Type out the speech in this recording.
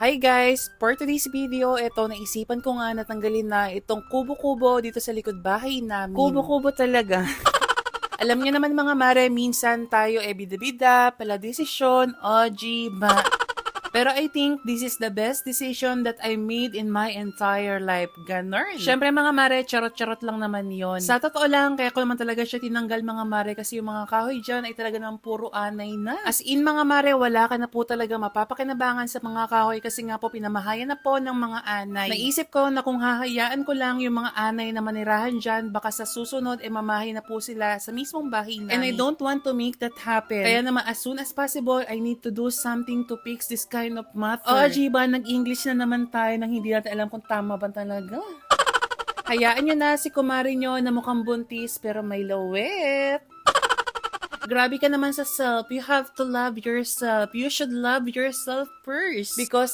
Hi guys! For today's video, naisipan ko nga na tanggalin na itong kubo-kubo dito sa likod bahay namin. Kubo-kubo talaga. Alam niyo naman mga mare, minsan tayo bida-bida, pala desisyon, OG, Pero I think this is the best decision that I made in my entire life. Ganon. Syempre mga mare, charot-charot lang naman yon. Sa totoo lang, kaya ko naman talaga siya tinanggal mga mare kasi yung mga kahoy dyan ay talaga naman puro anay na. As in mga mare, wala ka na po talaga mapapakinabangan sa mga kahoy kasi nga po pinamahayan na po ng mga anay. Naisip ko na kung hahayaan ko lang yung mga anay na manirahan dyan, baka sa susunod mamahay na po sila sa mismong bahay namin. And I don't want to make that happen. Kaya naman as soon as possible, I need to do something to fix this kind of matter. Oh, Jiba, nag-English na naman tayo nang hindi natin alam kung tama ba talaga. Hayaan nyo na si kumari nyo na mukhang buntis pero may lawet. Grabe ka naman sa self. You have to love yourself. You should love yourself first. Because